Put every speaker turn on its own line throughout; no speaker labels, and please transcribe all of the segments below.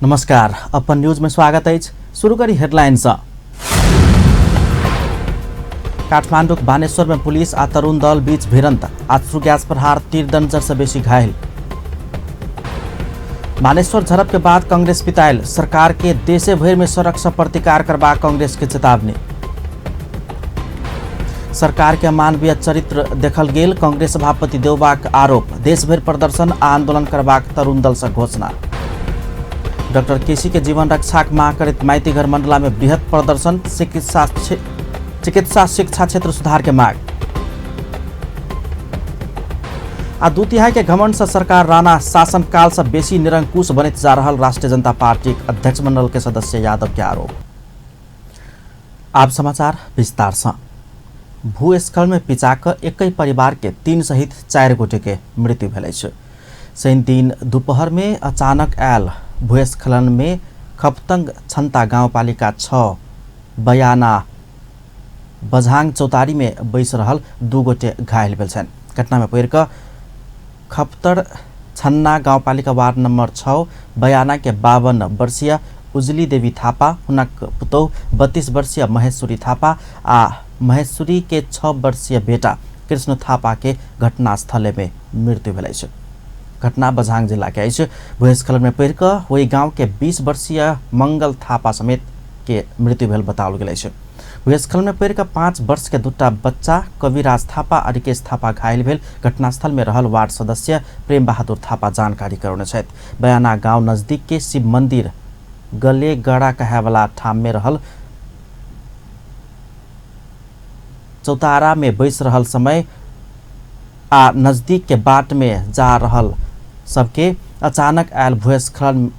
नमस्कार, अपन न्यूज में स्वागत है। शुरू करी हेडलाइंस। काठमाडौँ बानेश्वर में पुलिस आ तरुण दल बीच भिड़ंत, आंसू गैस प्रहार, 3 दर्जन से बेसी घायल। बानेश्वर झड़प के बाद कांग्रेस पिटाइल, सरकार के देशे भर में सड़क से प्रतिकार करबा कांग्रेस के चेतावनी। सरकार के मानवीय चरित्र देखल गेल, कांग्रेस सभापति देवबाक आरोप, देशभर प्रदर्शन आ आंदोलन करबाक तरुण दल से घोषणा। डॉक्टर केसी के जीवन रक्षाक मांग करत माइतीघर मंडला में बृहत प्रदर्शन, चिकित्सा शिक्षा क्षेत्र सुधार के मांग। आ 2 तिहाई के घमंड से सरकार राणा शासनकाल से बेसी निरंकुश बनत जा रहल राष्ट्रीय जनता पार्टी अध्यक्ष मंडल के सदस्य यादव के आरोप। आप समाचार विस्तार से। भूस्खलन में पिचाक एक परिवार के 3 सहित 4 गोटे के मृत्यु भेल अछि। शनि दिन दोपहर में अचानक आयल भूस्खलन में खपतंग छन्ता गाउँपालिका 6 बयाना बझाङ चौतारी में बैस रहल 2 गोटे घायल भेल छन्। घटना में पड़ि खपतर छन्ना गाउँपालिका वार्ड नंबर 6 बयाना के 52 वर्षीय उजली देवी थापा, हुनक पुतौह 32 वर्षीय महेश्वरी थापा आ महेश्वरी के 6 वर्षीय बेटा कृष्ण थापा के घटनास्थल में मृत्यु भेल अछि। घटना बझाङ जिला के अछि। भूस्खलन में पड़ि वही गांव के 20 वर्षीय मंगल थापा समेत के मृत्यु भेल बताओल गेल अछि। भूस्खलन में पड़ि 5 वर्ष के 2टा बच्चा कविराज थापा आ रिकेश थापा घायल भेल। घटनास्थल में रहल वार्ड सदस्य प्रेम बहादुर थापा जानकारी करौने छथि। बयाना गांव नजदीक के शिव मंदिर गलेगड़ा कहेवाला ठाम में रहल चौतारा में बैस रहल समय आ नजदीक के बाट में जा रहल सबके अचानक आयल भूस्खलन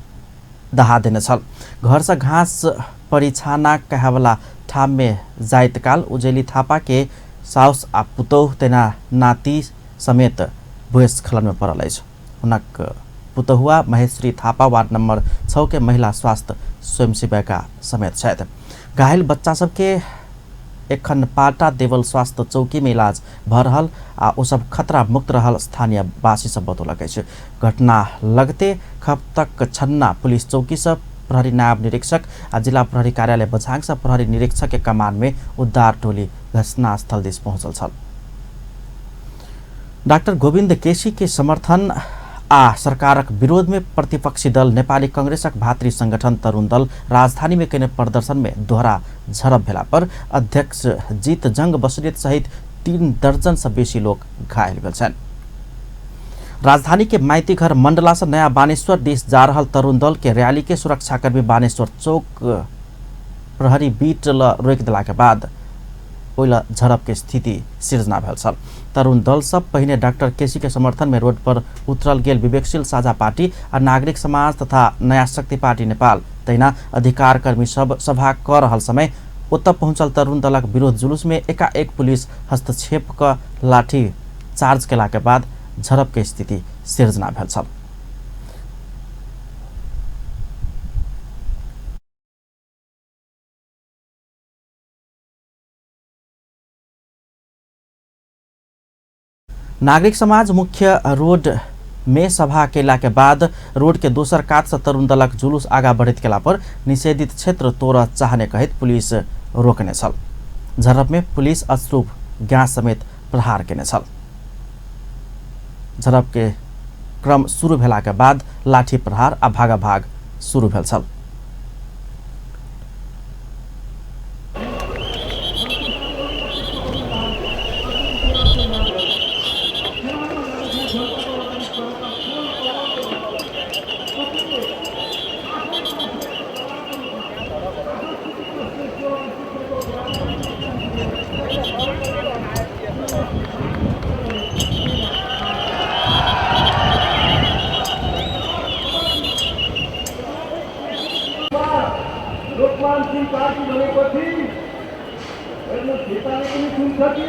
दहा देने छल। घर से घास परिछाना कहेवाला ठाम में जाइत काल उजेली थापा के साउस आ पुतौह तेना नाती समेत भूस्खलन में पड़ल अछि। हुनक पुतहुआ महेश्वरी थापा वार्ड नंबर 6 के महिला स्वास्थ्य स्वयंसेविका समेत छथि। घायल बच्चा सबके एखन पाटा देवल स्वास्थ्य चौकी में इलाज भ रहल आ ओ सब खतरा मुक्त रहल स्थानीय वासी सब बतौलक अछि। घटना लगते खपतक छन्ना पुलिस चौकी से प्रहरी नायब निरीक्षक आ जिला प्रहरी कार्यालय बझाङ से प्रहरी निरीक्षक के कमान में उद्धार टोली घटनास्थल दिस पहुंचल छल। डाक्टर गोविंद केसी के समर्थन आ सरकारक विरोध में प्रतिपक्षी दल नेपाली कांग्रेसक भातृ संगठन तरुण दल राजधानी में कयने प्रदर्शन में दोहरा झड़प भेला पर अध्यक्ष जीत जंग बसुरेत सहित 3 दर्जन से बेसी लोग घायल भेल छन्। राजधानी के माइतीघर मंडला से नया बानेश्वर देश जा रहल तरुण दल के रैली के सुरक्षाकर्मी बानेश्वर चौक प्रहरी बीट रोक दिला के बाद ओइला झड़प के स्थिति सिर्जना भेल छल। तरुण दल सब पहिने डॉक्टर केसी के समर्थन में रोड पर उतरल गेल विवेकशील साझा पार्टी और नागरिक समाज तथा नया शक्ति पार्टी नेपाल तैना अधिकार कर्मी सब सभा कर रहल समय ओतऽ पहुंचल तरुण दलक विरोध जुलूस में एकाएक पुलिस हस्तक्षेप क लाठी चार्ज केला के बाद झड़प के स्थिति सिर्जना भेल छल। नागरिक समाज मुख्य रोड में सभा केला के बाद रोड के दोसर कात से तरुण दलक जुलूस आगा बढ़ित केला पर निषेधित क्षेत्र तोड़ चाहने कहित पुलिस रोकने छल। झड़प में पुलिस अश्रु गैस समेत प्रहार केने छल। झड़प के क्रम शुरू भेला के बाद लाठी प्रहार आ भागाभाग शुरू भेल छल।
लोकमान सिंह पार्टी भनेपछि हेर्नु नेपाली पनि सुन्छ कि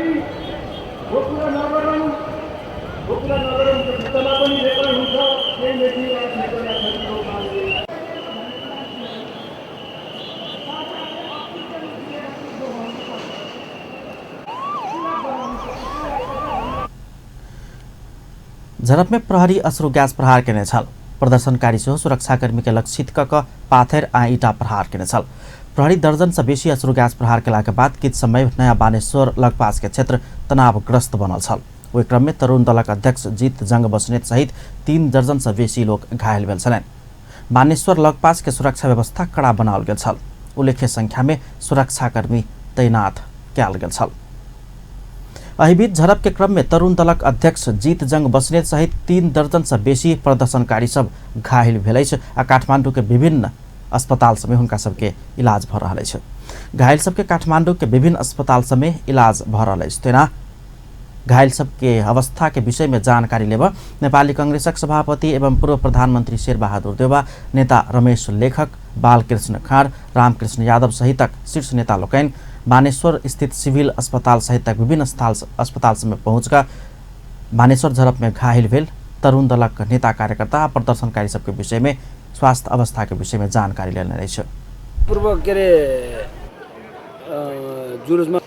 गोकुला नगरम को भित्तामा पनि रेकर्ड हुन्छ। यही मेटिङमा लेखेका छन् लोकमानले।
झड़प में प्रहरी अश्रु गैस प्रहार केने छल। प्रदर्शनकारी सेहो सुरक्षाकर्मी के लक्षित कऽ पाथर आ ईटा प्रहार केने छल। प्रहरी दर्जन से बेसी अश्रु गैस प्रहार केला के बाद किछ समय नया बानेश्वर लगपास के क्षेत्र तनावग्रस्त बनल छल। ओहि क्रम में तरुण दलक अध्यक्ष जीत जंग बस्नेत सहित 3 दर्जन से बेसी लोग घायल भेल छलनि। बानेश्वर लगपास के सुरक्षा व्यवस्था कड़ा बनाओल गेल छल। उल्लेख्य संख्या में सुरक्षाकर्मी तैनात कयल गेल छल। एहि बीच झड़प के क्रम में तरुण दलक अध्यक्ष जीत जंग बस्नेत सहित 3 दर्जन से बेसी प्रदर्शनकारी सब घायल भेल अछि आ काठमांडू के विभिन्न अस्पताल में हुनका सबके इलाज भ रहल अछि। घायल सबके काठमांडू के विभिन्न अस्पताल में इलाज भ रहल अछि। तेना घायल सबके अवस्था के विषय में जानकारी लेब नेपाली कांग्रेसक सभापति एवं पूर्व प्रधानमंत्री शेरबहादुर देउवा, नेता रमेश लेखक, बालकृष्ण खाँड, रामकृष्ण यादव सहितक शीर्ष नेता लोकनि बानेश्वर स्थित सिविल अस्पताल सहितक विभिन्न अस्पताल में पहुंचकर बानेश्वर झड़प में घायल भेल तरुण दलक नेता कार्यकर्ता प्रदर्शनकारी सबके विषय में स्वास्थ्य अवस्था के विषय में जानकारी लेने रहेछ।
पूर्व के जुलुसमा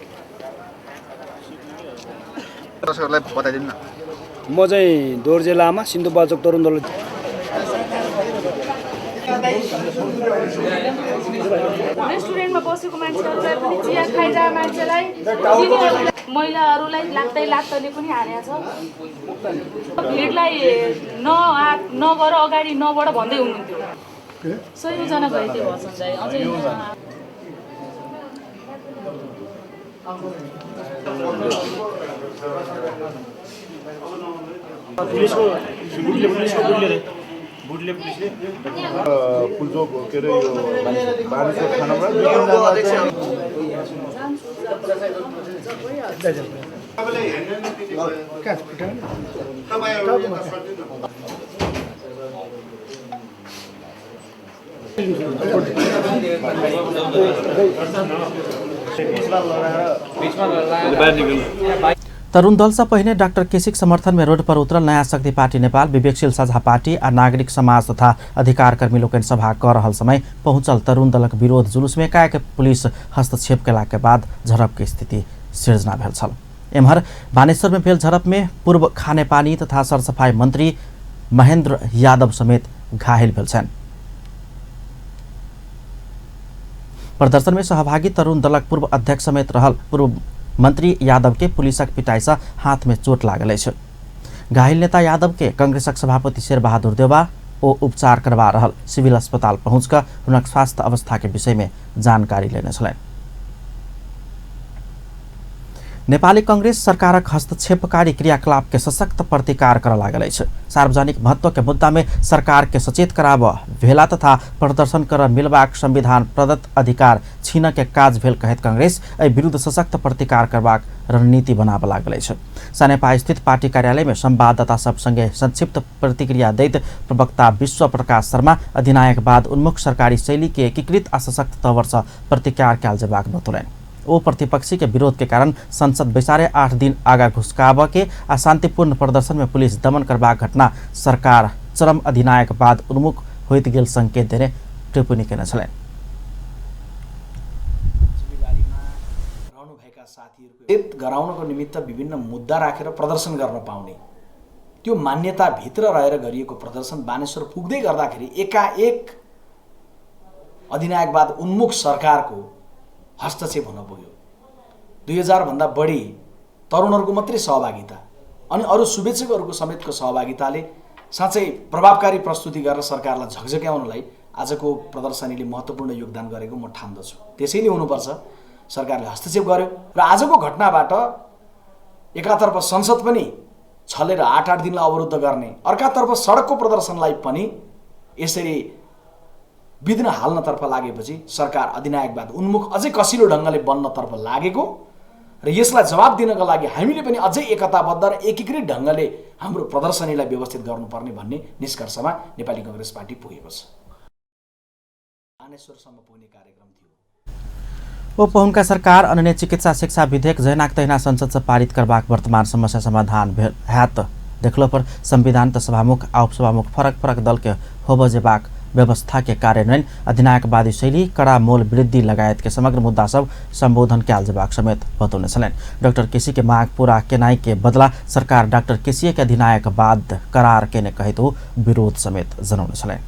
दर्शकहरूलाई बताइदिनु न।
म चाहिँ दोर्जे लामा सिन्धुपाल्चोक तरुण दल
रेस्टुरेन्टमा बसेको मान्छेहरूलाई पनि चिया खाइरहेको मान्छेलाई महिलाहरूलाई लाग्दैले पनि हानेको छ। भिडलाई नगर अगाडि नबढ भन्दै हुनुहुन्थ्यो। 100 जना गए त्यो भर्सन चाहिँ अझै
फुलचोक के अरे यो बानेश्वर थानामा
तरुण दल से पहिने डाक्टर केसीक समर्थन में रोड पर उतरल नयाँ शक्ति पार्टी नेपाल, विवेकशील साझा पार्टी आ नागरिक समाज तथा अधिकार कर्मी लोकनि सभा कर रहल समय पहुंचल तरुण दलक विरोध जुलूस में एकाएक पुलिस हस्तक्षेप केला के बाद झड़प के स्थिति सिर्जना भेल छल। एम्हर बानेश्वर में भेल झड़प में पूर्व खानेपानी तथा सरसफाई मंत्री महेन्द्र यादव समेत घायल भेल छन्। प्रदर्शन में सहभागी तरुण दलक पूर्व अध्यक्ष समेत रहल पूर्व मंत्री यादव के पुलिसक पिटाई से हाथ में चोट लागल अछि। घायल नेता यादव के कांग्रेसक सभापति शेरबहादुर देउवा ओ उपचार करवा रहल सिविल अस्पताल पहुंचकर हुनक स्वास्थ्य अवस्था के विषय में जानकारी लेने छलनि। नेपाली कांग्रेस सरकारक हस्तक्षेपकारी क्रियाकलाप के सशक्त प्रतिकार कर लागल अछि। सार्वजनिक महत्व के मुद्दा में सरकार के सचेत कराब भेला तथा प्रदर्शन कर मिलबाक संविधान प्रदत्त अधिकार छीन के काज भेल कहैत कांग्रेस एहि विरुद्ध सशक्त प्रतिकार करबाक रणनीति बनाब लागल अछि। सनेपा स्थित पार्टी कार्यालय में संवाददाता सब संगे संक्षिप्त प्रतिक्रिया दैत प्रवक्ता विश्व प्रकाश शर्मा अधिनायकवाद उन्मुख सरकारी शैली के एकीकृत आ सशक्त तवर से प्रतिकार कयल जेबाक बतौलनि। ओ प्रतिपक्षी के विरोध के कारण संसद बैसारे 8 दिन आगा घुसकाब के आ शांतिपूर्ण प्रदर्शन में पुलिस दमन करबाक घटना सरकार चरम अधिनायकवाद उन्मुख होइत गेल संकेत देने टिप्पणी केने छलनि।
हित गराउनको निमित्त विभिन्न मुद्दा राखेर प्रदर्शन गर्न पाउने त्यो मान्यता भित्र रहेर गरिएको प्रदर्शन बानेश्वर पुग्दै गर्दाखेरि एकाएक अधिनायकवाद उन्मुख सरकारको हस्तक्षेप हुन पुग्यो। 2000 भन्दा बढी तरुणहरूको मात्रै सहभागिता अनि अरू शुभेच्छुकहरूको समेतको सहभागिताले साँच्चै प्रभावकारी प्रस्तुति गरेर सरकारलाई झकझक्याउनलाई आजको प्रदर्शनीले महत्त्वपूर्ण योगदान गरेको म ठान्दछु। त्यसैले हुनुपर्छ सरकारले हस्तक्षेप गर्यो र आजको घटनाबाट एकातर्फ संसद पनि छलेर 8-8 दिनलाई अवरुद्ध गर्ने, अर्कातर्फ सडकको प्रदर्शनलाई पनि यसरी विघ्न हाल्नतर्फ लागेपछि सरकार अधिनायकवाद उन्मुख अझै कसिलो ढङ्गले बन्नतर्फ लागेको र यसलाई जवाब दिनका लागि हामीले पनि अझै एकताबद्ध र एकीकृत ढङ्गले हाम्रो प्रदर्शनीलाई व्यवस्थित गर्नुपर्ने भन्ने निष्कर्षमा नेपाली कांग्रेस पार्टी पुगेको छ। बानेश्वरसम्म पुग्ने कार्यक्रम थियो।
उपहुनका सरकार अन्य चिकित्सा शिक्षा विधेयक जैनाक तहिना संसद से पारित करबाक वर्तमान समस्या समाधान हैत देखलो पर संविधान त सभामुख आ उपसभामुख फरक फरक दल के होब जेबाक व्यवस्था के कार्यान्वयन, अधिनायकवादी शैली, कड़ा मोल वृद्धि लगायत के समग्र मुद्दा सब संबोधन कैल जबाक समेत बतौने छलैन। डॉक्टर केसी के माग पूरा केनाई के बदला सरकार डॉक्टर केसी के अधिनायकवाद करार केने कहित विरोध समेत जनाउने छलैन।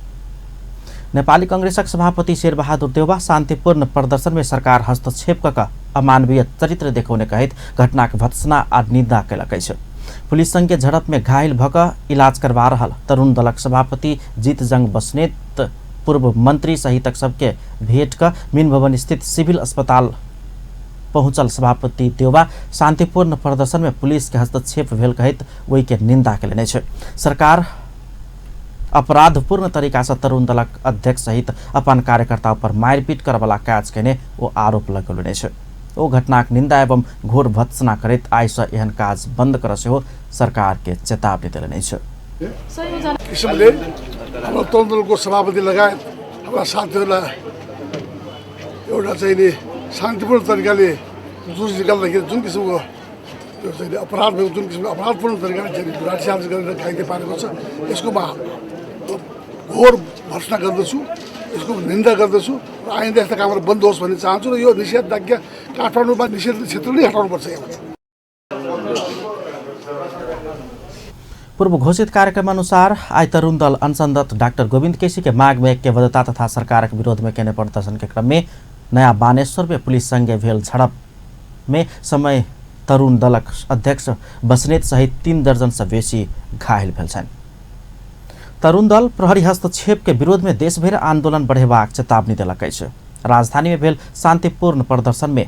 नेपाली कांग्रेसक सभापति शेरबहादुर देउवा शान्तिपूर्ण प्रदर्शन में सरकार हस्तक्षेप क अमानवीय चरित्र देखाउने कहित घटनाक भत्सना आ निन्दा कैलकै छ। पुलिस संगे झड़प में घायल भक इलाज करवा रहल तरुण दलक सभापति जीतजंग बस्नेत, पूर्व मंत्री सहितक सबके भेट क मीन भवन स्थित सिविल अस्पताल पहुंचल सभापति देउवा शान्तिपूर्ण प्रदर्शन में पुलिस के हस्तक्षेप भेल कहित वही के निन्दा कैलने छ। सरकार अपराधपूर्ण तरीका से तरुण दलक अध्यक्ष सहित अपन कार्यकर्ता पर मारपीट करवाला काज केने वो आरोप लगौने छ। ओ घटनाक निन्दा एवं घोर भत्सना करित आइस एहन काज बन्द करसे हो सरकार के चेतावनी दिने छ।
किसिमले हाम्रो तरुण दलको सभापति लगायत हाम्रा साथीहरूलाई एउटा चाहिँ नि शान्तिपूर्ण तरिकाले जुन निकाल्दाखेरि जुन किसिमको त्यो चाहिँ अपराध भएको जुन किसिमको अपराधपूर्ण तरिकाले चाहिँ लाठीचार्ज गरेर घाइते पारेको छ, यसको घोर भर्सना गर्दछु, यसको निन्दा गर्दछु र आइन्दा यस्ता कामहरू बन्द होस् भन्ने चाहन्छु र यो निषेधाज्ञा काठमाडौँमा निषेध क्षेत्र नै हटाउनुपर्छ।
पूर्व घोषित कार्यक्रम अनुसार आज तरुण दल अनशनरत डॉक्टर गोविंद केसी के माग में ऐक्यबद्धता तथा सरकार के विरोध में केने प्रदर्शन के क्रम में नया बानेश्वर में पुलिस संगे भेल झड़प में समय तरुण दलक अध्यक्ष बस्नेत सहित 3 दर्जन से बेसी घायल भेल छन्। तरुण दल प्रहरी हस्तक्षेप के विरोध में देशभर आंदोलन बढ़ेबाक चेतावनी दिलकै छ। राजधानी में भेल शांतिपूर्ण प्रदर्शन में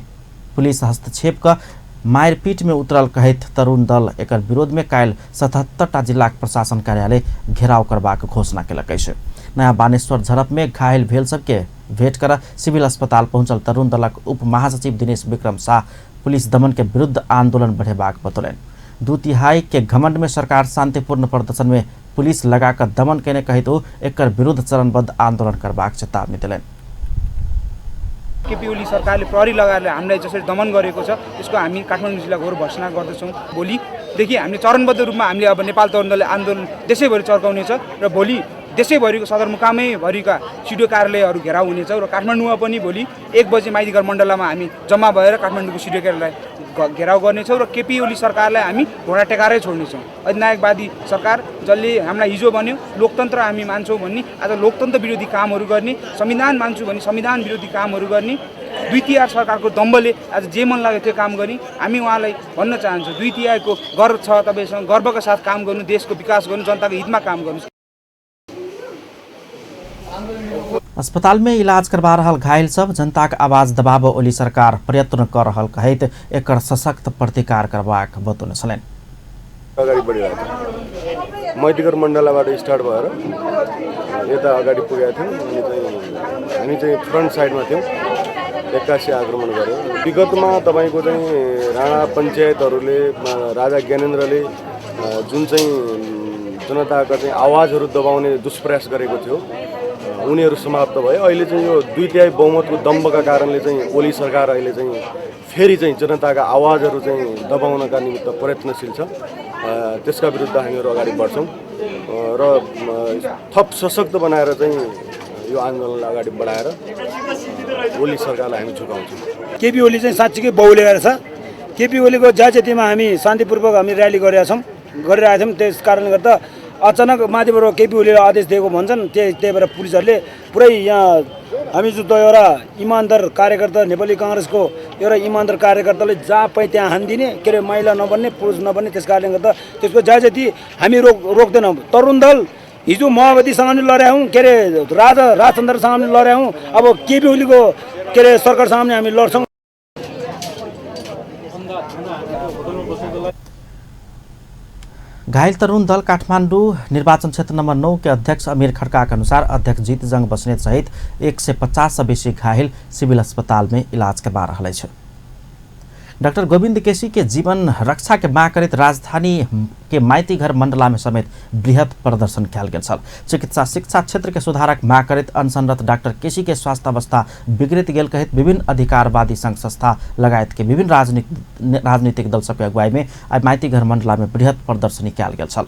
पुलिस हस्तक्षेप का मारपीट में उतरल कहित तरुण दल एकर विरोध में कायल 77टा जिला प्रशासन कार्यालय घेराव करबाक घोषणा केलकै छ। नया बानेश्वर झड़प में घायल भेल सबके भेट कर सिविल अस्पताल पहुंचल तरुण दलक उप महासचिव दिनेश विक्रम शाह पुलिस दमन के विरुद्ध आंदोलन बढ़ेबाक बतौलन। 2/3 के घमंड में सरकार शांतिपूर्ण प्रदर्शन में पुलिस लगाकर दमन केने कहित एकर विरुद्ध चरणबद्ध आंदोलन करबाक चेतावनी दिलन।
केपी ओली सरकारले प्रहरी लगाएर हामीलाई जसरी दमन गरेको छ त्यसको हामी काठमाडौँ जिल्ला घोर भर्सना गर्दछौँ। भोलिदेखि हामीले चरणबद्ध रूपमा हामीले अब नेपाल तरुण दलले आन्दोलन देशैभरि चर्काउनेछ र भोलि देशैभरिको सदरमुकामैभरिका सिडिओ कार्यालयहरू घेराउ हुनेछ र काठमाडौँमा पनि भोलि 1 बजे माइतीघर मण्डलमा हामी जम्मा भएर काठमाडौँको सिडिओ कार्यालय घेराउ गर्नेछौँ र केपी ओली सरकारलाई हामी घोडा टेकारै छोड्नेछौँ। अधिनायकवादी सरकार जसले हामीलाई हिजो भन्यो लोकतन्त्र हामी मान्छौँ भन्ने, आज लोकतन्त्र विरोधी कामहरू गर्ने, संविधान मान्छु भन्ने संविधान विरोधी कामहरू गर्ने 2/3 सरकारको दम्बले आज जे मन लाग्यो त्यो काम गर्ने। हामी उहाँलाई भन्न चाहन्छौँ 2/3 को गर्व छ, तपाईँसँग गर्वका साथ काम गर्नु, देशको विकास गर्नु, जनताको हितमा काम गर्नु।
अस्पताल में इलाज करवा रहल घायल सब जनता के आवाज दबाव ओली सरकार प्रयत्न कर रहल कहित एकर सशक्त प्रतिकार करबाक बतौने छलैन।
अगाडि बढिरहेको थियो, मैतीघर मण्डलबाट स्टार्ट भएर यता अगाडि पुगेका थियौँ। हामी चाहिँ फ्रन्ट साइडमा थियौँ, 81 आक्रमण गर्यो। विगतमा तपाईँको चाहिँ राणा पञ्चायतहरूले राजा ज्ञानेन्द्रले जुन चाहिँ जनताका चाहिँ आवाजहरू दबाउने दुष्प्रयास गरेको थियो उनीहरू समाप्त भयो। अहिले चाहिँ यो 2/3 बहुमतको दम्बका कारणले चाहिँ ओली सरकार अहिले चाहिँ फेरि चाहिँ जनताका आवाजहरू चाहिँ दबाउनका निमित्त प्रयत्नशील छ। त्यसका विरुद्ध हामीहरू अगाडि बढ्छौँ र थप सशक्त बनाएर चाहिँ यो आन्दोलनलाई अगाडि बढाएर ओली सरकारलाई हामी झुकाउँछौँ।
केपी ओली चाहिँ साँच्चीकै बहुलेर छ। केपी ओलीको जातिमा हामी शान्तिपूर्वक हामी र्याली गरिरहेका थियौँ। त्यस कारणले गर्दा अचानक माथिबाट केपी ओलीले आदेश दिएको भन्छन्, त्यही भएर पुलिसहरूले पुरै यहाँ हामी जो एउटा इमान्दार कार्यकर्ता नेपाली काङ्ग्रेसको एउटा इमान्दार कार्यकर्ताले जहाँ पाइ त्यहाँ हानिदिने, के अरे महिला नबन्ने पुरुष नबन्ने, त्यस कारणले गर्दा त्यसको जाति हामी रोक्दैनौँ। तरुण दल हिजो माओवादीसँग पनि लड्यौँ, के अरे राजतन्त्रसँग पनि लड्यौँ, अब केपी ओलीको के अरे सरकारसँग पनि हामी लड्छौँ।
घायल तरुण दल काठमाडौँ निर्वाचन क्षेत्र नंबर 9 के अध्यक्ष अमीर खड्का के अनुसार अध्यक्ष जीतजंग बस्नेत सहित 150 से बेसी घायल सिविल अस्पताल में इलाज करवा रहे हैं। डॉक्टर गोविंद केसी के जीवन रक्षा के मांग करित राजधानी के माइतीघर मंडला में समेत बृहत प्रदर्शन किया गया। चिकित्सा शिक्षा क्षेत्र के सुधारक मांग करित अनशनरत डॉक्टर केसी के स्वास्थ्य अवस्था बिगड़ित गेल कहित विभिन्न अधिकारवादी संघ संस्था लगायत के विभिन्न राजनीतिक दल सबके अगुवाई में आज माइतीघर मंडला में बृहत प्रदर्शनी किया गया।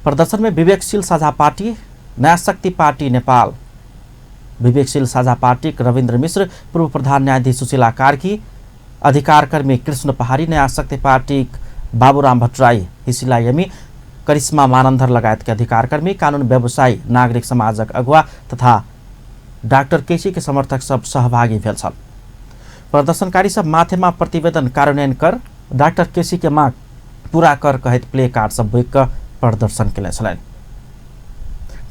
प्रदर्शन में विवेकशील साझा पार्टी, नया शक्ति पार्टी नेपाल, विवेकशील साझा पार्टी रविन्द्र मिश्र, पूर्व प्रधान न्यायाधीश सुशीला कार्की, अधिकारकर्मी कृष्ण पहाडी, नयाँ शक्ति पार्टी बाबुराम भट्टराई, हिसिला यमी, करिश्मा मानन्धर लगायतका अधिकारकर्मी, कानुन व्यवसायी, नागरिक समाजक अगुवा तथा डाक्टर केसी के समर्थक सब सहभागी भेल छन्। प्रदर्शनकारी सब माथेमा प्रतिवेदन कार्यान्वयन कर, डाक्टर केसी के माग पूरा कर कहत प्ले कार्ड सब बोक प्रदर्शन केले छलैन।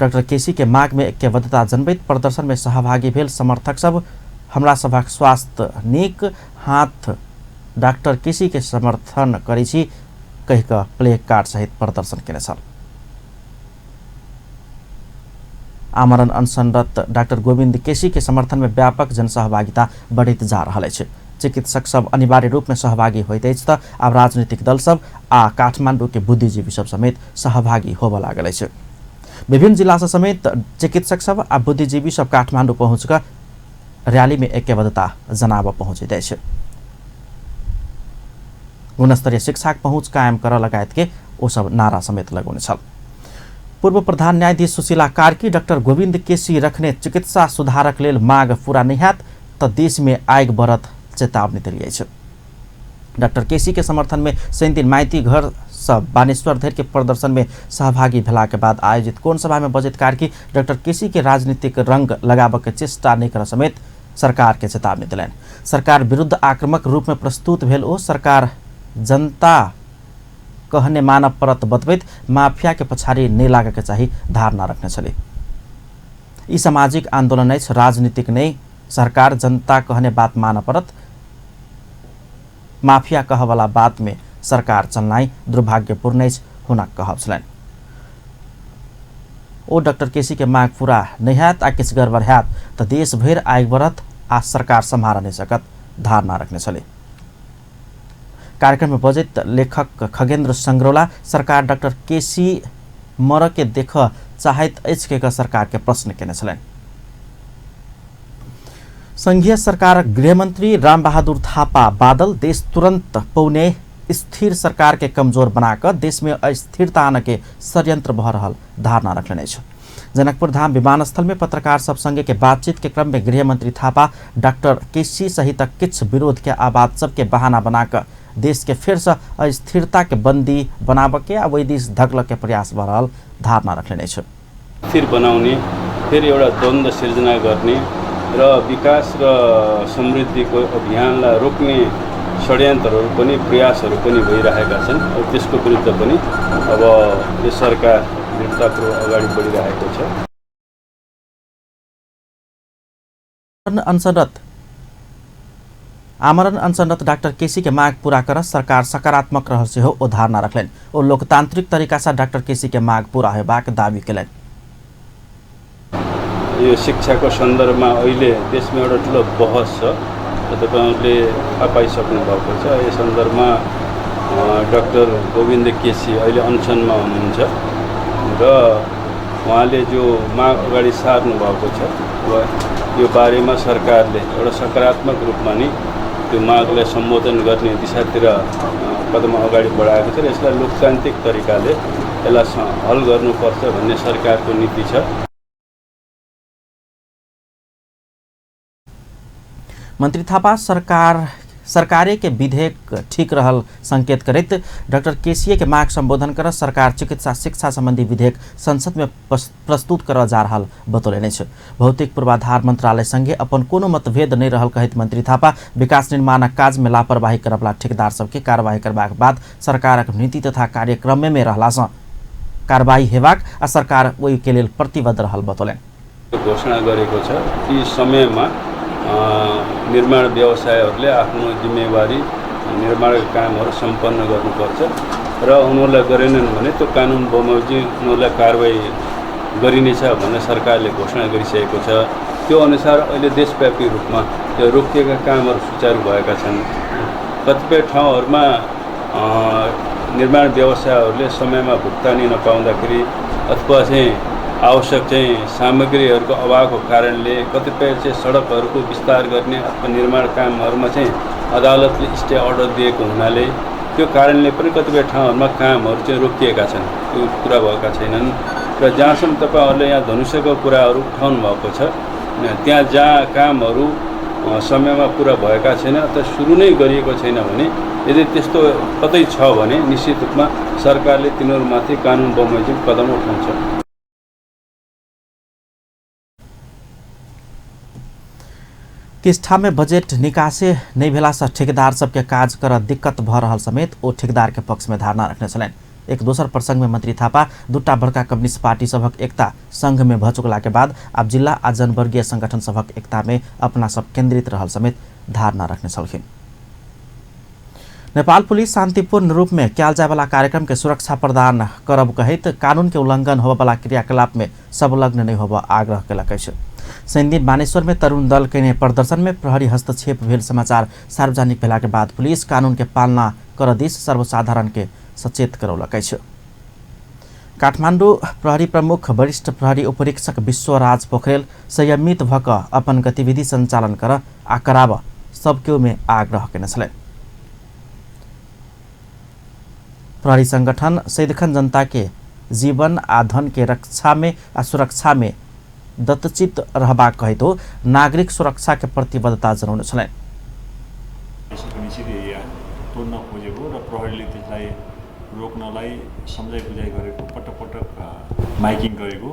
डाक्टर केसी के माग में ऐक्यबद्धता जन्मित प्रदर्शन में सहभागी भेल समर्थक सब हमरा सभक स्वास्थ्य नीक, हाथ डाक्टर केसी के समर्थन करै छी कहि क प्ले कार्ड सहित प्रदर्शन केने छन्। आमरण अनशनरत डाक्टर गोविंद केसी के समर्थन में व्यापक जनसहभागिता बढ़ित जा रहल छै। चिकित्सक सब अनिवार्य रूप में सहभागी होइत अछि त आब राजनीतिक दल सब आ काठमांडू के बुद्धिजीवी सब समेत सहभागी होबऽ लागल छै। विभिन्न जिला से समेत चिकित्सक सब आ बुद्धिजीवी सब काठमांडू पहुँच कर रैली में ऐक्यबद्धता जनाब पहुँचैत अछि। गुणस्तरीय शिक्षा पहुँच कायम कर लगायत के ओ सब नारा समेत लगौने छल। पूर्व प्रधान न्यायाधीश सुशीला कार्की डाक्टर गोविंद केसी रखने चिकित्सा सुधारक लेल माग पूरा नहीं हैत त देश में आग बढ़त चेतावनी दिलिए छै। डाक्टर केसी के समर्थन में 3 दिन माइती घर सब बानेश्वर धरि के प्रदर्शन में सहभागी भेला के बाद आयोजित कोन सभा में बजैत कार्की डाक्टर केसी के राजनीतिक रंग लगाबऽ के चेष्टा नहीं कर समेत सरकार के चेतावनी दिलैन। सरकार विरुद्ध आक्रामक रूप में प्रस्तुत भेल ओ सरकार जनता कहने मानव परत बतबैत माफिया के पछाड़ी नहीं लागे के चाही धारणा रखने छले। ई सामाजिक आंदोलन अछि, राजनीतिक नहीं। सरकार जनता कहने बात मानव परत, माफिया कह वाला बात में सरकार चलनाई दुर्भाग्यपूर्ण होना कहब छलैन। ओ डाक्टर केसी के माग पूरा नहीं हैत आ किछ गड़बड़ हैत त देश भर आग बढ़त आ सरकार सम्हार नहीं सकत धारणा रखने छले। कार्यक्रम में बजैत लेखक खगेन्द्र संग्रौला सरकार डाक्टर केसी मर के देख चाहत अछि के सरकार के प्रश्न केने छलैन। संघीय सरकार गृहमंत्री रामबहादुर थापा बादल देश तुरंत पौने स्थिर सरकार के कमजोर बनाकर देश में अस्थिरता आने के षड्यंत्र बह रहल धारणा रखने छ। जनकपुर धाम विमानस्थल में पत्रकार सब संगे के बातचीत के क्रम में गृहमंत्री थापा डाक्टर केसी सहित किछ विरोध के आवाज सबके बहाना बनाकर देश के फिर से अस्थिरता के बंदी बनाब के वही दिश धकल के प्रयास भ रहल धारणा रखने छ।
स्थिर बनाउने, फिर एउटा द्वन्द्व सिर्जना गर्ने र विकास र समृद्धिको अभियानलाई रोक्ने षड्यन्त्रहरू पनि प्रयासहरू पनि भइरहेका छन्। त्यसको विरुद्ध पनि अब यो सरकार दृढतापूर्वक अगाडि बढिरहेको छ।
आमरण अनशनरत डाक्टर केसी के माग पूरा कर सरकार सकारात्मक रहल से हो ओ धारणा रखलेन। ओ लोकतांत्रिक तरीका से डाक्टर केसी के माग पूरा हेबाक दावी केलन।
यो शिक्षाको सन्दर्भमा अहिले देशमा एउटा ठुलो बहस छ, तपाईहरुले थाहा पाइसक्नु भएको छ। यस सन्दर्भमा डाक्टर गोविन्द केसी अहिले अनसनमा हुनुहुन्छ र उहाँले जो माग अगाडि सार्नु भएको छ यो बारेमा सरकारले एउटा सकारात्मक रूपमा नि त्यो मागलाई सम्बोधन गर्ने दिशातिर कदम अगाडि बढाएको छ र यसलाई लोकतान्त्रिक तरिकाले यसलाई हल गर्नुपर्छ भन्ने सरकारको नीति छ।
मंत्री थापा सरकारे के विधेयक ठीक रहल संकेत करते डाक्टर केसीए के माग संबोधन कर सरकार चिकित्सा शिक्षा संबंधी विधेयक संसद में प्रस्तुत कर जा रहा बतौले छ। भौतिक पूर्वाधार मंत्रालय संगे अपन कोनो मतभेद नहीं रहल कहत मंत्री थापा विकास निर्माण काज में लापरवाही करवला ठेकेदार सबके कार्यवाही करबाक बाद सरकारक नीति तथा कार्यक्रम में रहला सँ कार्यवाही हेबाक आ सरकार ओहि के लेल प्रतिबद्ध रहल बतौले।
घोषणा गरेको छ कि समयमा निर्माण व्यवसायहरूले आफ्नो जिम्मेवारी निर्माणका कामहरू सम्पन्न गर्नुपर्छ र उनीहरूलाई गरेनन् भने त्यो कानुन बमोजिम उनीहरूलाई कारबाही गरिनेछ भन्ने सरकारले घोषणा गरिसकेको छ। त्यो अनुसार अहिले देशव्यापी रूपमा त्यो रोकिएका कामहरू सुचारू भएका छन्। कतिपय ठाउँहरूमा निर्माण व्यवसायहरूले समयमा भुक्तानी नपाउँदाखेरि अथवा चाहिँ आवश्यक चाहिँ सामग्रीहरूको अभावको कारणले कतिपय चाहिँ सडकहरूको विस्तार गर्ने अथवा निर्माण कामहरूमा चाहिँ अदालतले स्टे अर्डर दिएको हुनाले त्यो कारणले पनि कतिपय ठाउँहरूमा कामहरू चाहिँ रोकिएका छन्, त्यो पुरा भएका छैनन्। र जहाँसम्म तपाईहरुले यहाँ धनुषको कुराहरू उठाउनु भएको छ त्यहाँ जहाँ कामहरू समयमा पुरा भएका छैन अथवा सुरु नै गरिएको छैन भने यदि त्यस्तो कतै छ भने निश्चित रूपमा सरकारले तिनीहरूमाथि कानुन बमोजिम कदम उठाउँछ।
किस ठाम में बजेट निकासे नहीं भेला से ठेकेदार सबके काज कर दिक्कत भ रहल समेत ओ ठेकेदार के पक्ष में धारणा रखने छलैन। एक दोसर प्रसंग में मंत्री थापा दुटा बड़का कम्युनिस्ट पार्टी सबक एकता संघ में भ चुकला के बाद अब जिला आ जनवर्गीय संगठन सबक एकता में अपना सब केंद्रित रहल समेत धारणा रखने छलखिन। नेपाल पुलिस शांतिपूर्ण रूप में कैल जाय वाला कार्यक्रम के सुरक्षा प्रदान करब कहित कानून के उल्लंघन होबे वाला क्रियाकलाप में संलग्न नहीं होब आग्रह केलक अछि। शनि बानेश्वर में तरुण दल के प्रदर्शन में प्रहरी हस्तक्षेप भेल समाचार सार्वजनिक भेला के बाद पुलिस कानून के पालना कर दिस सर्वसाधारण के सचेत करौलक अछि। काठमाडौँ प्रहरी प्रमुख वरिष्ठ प्रहरी उपरीक्षक विश्वराज पोखरेल संयमित भक अपन गतिविधि संचालन कर आ कराब सबके में आग्रह केने छलै। प्रहरी संगठन सैदखन जनता के जीवन आ धन के रक्षा में आ सुरक्षा में दत्तचित रहबाक कहितो नागरिक सुरक्षा के प्रतिबद्धता जनाउने छन्।
तोड्न खोजेको र प्रहरीले त्यसलाई रोक्नलाई सम्झाइ बुझाइ गरेको पटक माइकिङ गरेको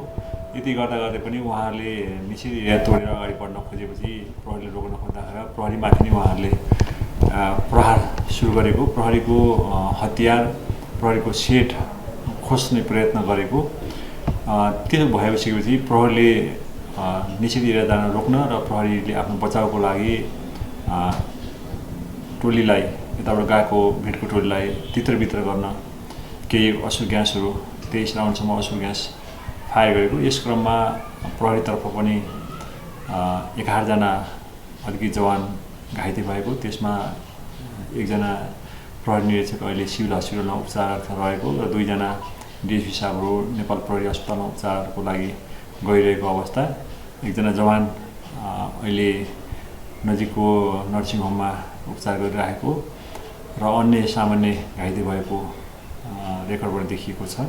यति गर्दा गर्दै पनि उहाँहरूले निश्चित एरिया तोडेर अगाडि बढ्न खोजेपछि प्रहरीले रोक्न खोज्दाखेरि प्रहरीमाथि नै उहाँहरूले प्रहार सुरु गरेको प्रहरीको हतियार प्रहरीको सेट खोज्ने प्रयत्न गरेको त्यो भइसकेपछि प्रहरीले निश्चित एरिया जान रोक्न र प्रहरीले आफ्नो बचाउको लागि टोलीलाई यताबाट गएको भिडको टोलीलाई तित्रबित्र गर्न केही असुर ग्यासहरू 23 राउन्डसम्म असुर ग्यास फायर गरेको। यस क्रममा प्रहरीतर्फ पनि 11 जना अलिकति जवान घाइते भएको, त्यसमा एकजना प्रहरी निरीक्षक अहिले सिभिल हस्पिटलमा उपचारार्थ रहेको र 2 जना डिएसपी साहबहरू नेपाल प्रहरी अस्पतालमा उपचारको लागि गइरहेको अवस्था। एकजना जवान अहिले नजिकको नर्सिङ होममा उपचार गरिरहेको र अन्य सामान्य घाइते भएको रेकर्डबाट देखिएको छ।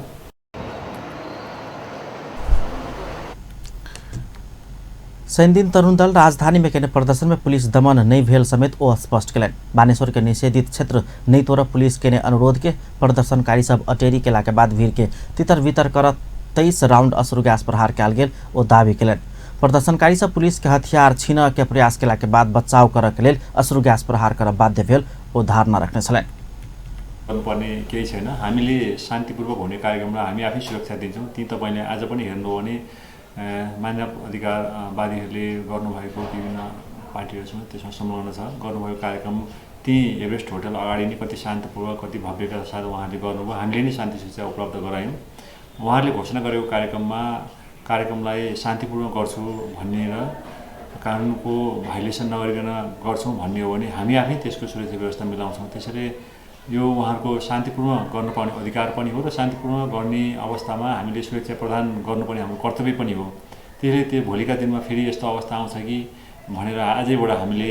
शनि दिन तरुण दल राजधानी में केने प्रदर्शन में पुलिस दमन नहीं भेल समेत ओ स्पष्ट केलन। बानेश्वर के निषेधित क्षेत्र नहीं तोड़ पुलिस के अनुरोध के प्रदर्शनकारी सब अटेरी केला के बाद भीड़ के तितर बितर कर 23 राउंड असुर गैस प्रहार कैल गेल ओ दावी केलन। प्रदर्शनकारी सब पुलिस के हथियार छीन के प्रयास केला के बाद बचाव कर के लेल असुर गैस प्रहार कर बाध्य भेल ओ धारणा रखने छलैन।
गर्नुपर्ने केही छैन, हामीले शान्तिपूर्वक हुने कार्यक्रमलाई हामी आफै सुरक्षा दिन्छौँ। ती तपाईले आज पनि हेर्नु हो भने मानव अधिकारवादीहरूले गर्नुभएको विभिन्न पार्टीहरूसँग त्यसमा संलग्न छ गर्नुभएको कार्यक्रम ती एभरेस्ट होटल अगाडि नै कति शान्तपूर्वक कति भव्यका साथ उहाँहरूले गर्नुभयो। हामीले नै शान्ति सूचना उपलब्ध गरायौँ। उहाँहरूले घोषणा गरेको कार्यक्रमलाई शान्तिपूर्वक गर्छु भन्ने र कानुनको भाइलेसन नगरिकन गर्छौँ भन्ने हो भने हामी आफै त्यसको सुरक्षा व्यवस्था मिलाउँछौँ। त्यसैले यो उहाँहरूको शान्तिपूर्ण गर्न पाउने अधिकार पनि हो र शान्तिपूर्ण गर्ने अवस्थामा हामीले सुरक्षा प्रदान गर्नुपर्ने हाम्रो कर्तव्य पनि हो। त्यसले त्यो भोलिका दिनमा फेरि यस्तो अवस्था आउँछ कि भनेर आजैबाट हामीले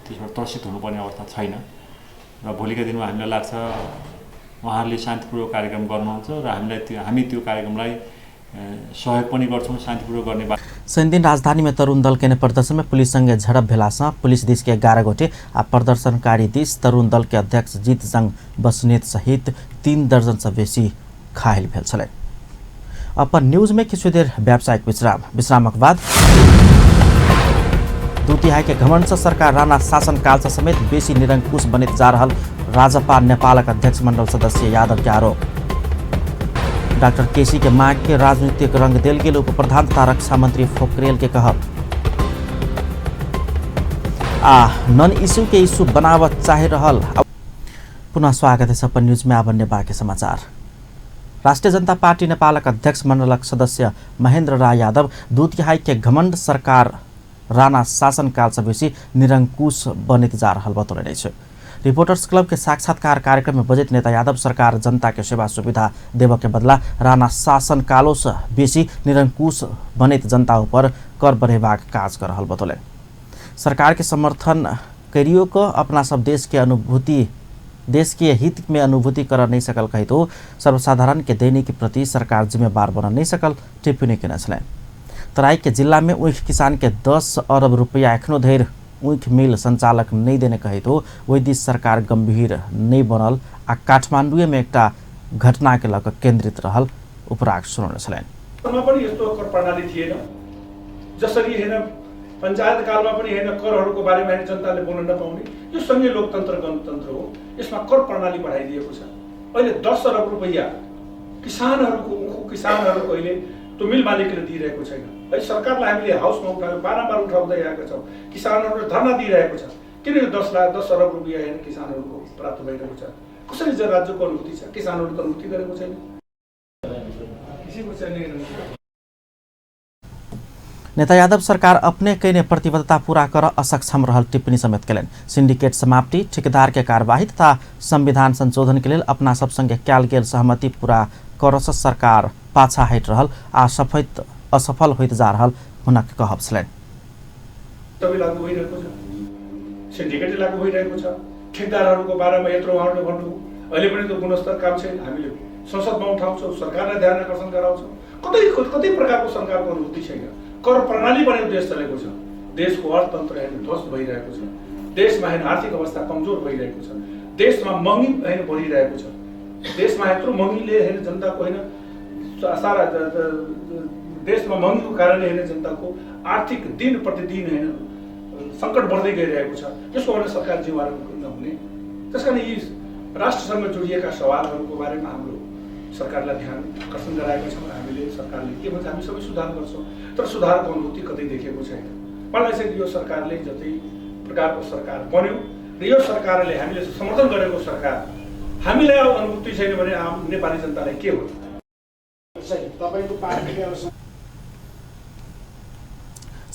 त्यसबाट त्रसित हुनुपर्ने अवस्था छैन र भोलिका दिनमा हामीलाई लाग्छ उहाँहरूले शान्तिपूर्वक कार्यक्रम गर्नुहुन्छ र हामी त्यो कार्यक्रमलाई सहयोग पनि गर्छौँ शान्तिपूर्वक गर्ने।
शनि दिन राजधानी में तरुण दल के प्रदर्शन में पुलिस संगे झड़प भेलासँ पुलिस दिश के 11 गोटे आ प्रदर्शनकारी दिश तरुण दल के अध्यक्ष जीत जंग बस्नेत सहित 3 दर्जन से बेसी घायल भेल छलै। अपन न्यूज में किछु देर व्यावसायिक विश्रामक बाद 2 तिहाई के घमंड से सरकार राणा शासनकाल से समेत बेसी निरंकुश बनित जा रहल राजपा नेपालक अध्यक्ष मंडल सदस्य यादव के आरोप। डॉक्टर केसी के मांग के राजनीतिक रंग देल गेल उप प्रधान तथा रक्षा मंत्री पोखरेल के कहब। नन इश्यू के इश्यू बनावत चाहे रहल। पुनः स्वागत है अपन न्यूज में। अब अन्य बाकी समाचार। राष्ट्रिय जनता पार्टी नेपालक अध्यक्ष मंडलक सदस्य महेन्द्र राय यादव 2 तिहाई के घमंड सरकार राणा शासनकाल से बेसी निरंकुश बनित जा रहल बतौले छै। रिपोर्टर्स क्लब के साक्षात्कार कार्यक्रम में बजट नेता यादव सरकार जनता के सेवा सुविधा देव के बदला राणा शासन कालो से बेसी निरंकुश बनित जनता पर कर बढ़ेबाक काज कर रहल बतौले। सरकार के समर्थन करियो को अपना सब देश के हित में अनुभूति कर नहीं सकल कहितो सर्वसाधारण के दैनिक के प्रति सरकार जिम्मेवार बन नहीं सकल टिप्पणी केने छलै। तराई के जिला में ऊख किसान के 10 अरब रुपया एखनो धरि ऊख मिल संचालक नहीं देने कहे तो वैदिक सरकार गंभीर नहीं बनल आ काठमाडौँ में एक घटना के लग केन्द्रित रहल उपराग सुनाउने छलैन।
पनि यस्तो कर प्रणाली थिएन जसरी हैन पञ्चायत कालमा पनि हैन करहरूको बारेमा हैन जनताले बोल्न नपाउने यो संघीय लोकतन्त्र गणतन्त्र हो। यसमा कर प्रणाली बढाइदिएको छ। अहिले 10 अरब रुपैयाँ किसानहरूको अहिले त्यो मिल मालिकले दिइरहेको छैन। है सरकारलाई हामीले हाउसमा उठाएर बारम्बार उठाउँदै आएका छौँ। किसानहरूले धरना दिइरहेको छ। किन यो 10 अरब रुपैयाँ हैन किसानहरूको प्राप्त भइरहेको छ? कसरी राज्यको अनुमति छ? किसानहरू त अनुमति गरेको छैन।
नेता यादव सरकार अपने कैने प्रतिबद्धता पूरा कर असक्षम रहल टिप्पणी समेत कलन। सिंडिकेट समाप्ति, ठेकेदार के कार्यवाही तथा संविधान संशोधन के लिए अपना सब संगे क्याल गेल सहमति पूरा करस सरकार पाछा हट रहल आ असफल होइत जा रहल हुनक कहब छलैन।
सबै लागू भइरहेको छ, सिन्डिकेट लागू भइरहेको छ। ठेकेदारहरूको बारेमा यत्रो उहाँहरूले भन्नु अहिले पनि त्यो गुणस्तर काम छैन। हामीले संसदमा उठाउँछौँ, सरकारलाई ध्यान आकर्षण गराउँछौँ। कतै प्रकारको सरकारको अनुभूति छैन। कर प्रणाली पनि देश चलेको छ। देशको अर्थतन्त्र हैन ध्वस्त भइरहेको छ। देशमा हैन आर्थिक अवस्था कमजोर भइरहेको छ। देशमा महँगी हैन बढिरहेको छ। देशमा यत्रो महँगीले हैन जनताको हैन सारा देशमा महँगीको कारणले हैन जनताको आर्थिक दिन प्रतिदिन हैन संकट बढ्दै गइरहेको छ। यसको भने सरकार जिम्मेवार नहुने। त्यसकारण यी राष्ट्रसँग जोडिएका सवालहरूको बारेमा हाम्रो सरकारलाई ध्यान आकर्षण गराएका छौँ। हामीले सरकारले के भन्छ हामी सबै सुधार गर्छौँ, तर सुधारको अनुभूति कतै देखेको छैन। मलाई चाहिँ यो सरकारले जति प्रकारको सरकार बन्यो र यो सरकारले हामीले समर्थन गरेको सरकार हामीलाई अनुभूति छैन भने आम नेपाली जनतालाई के हो?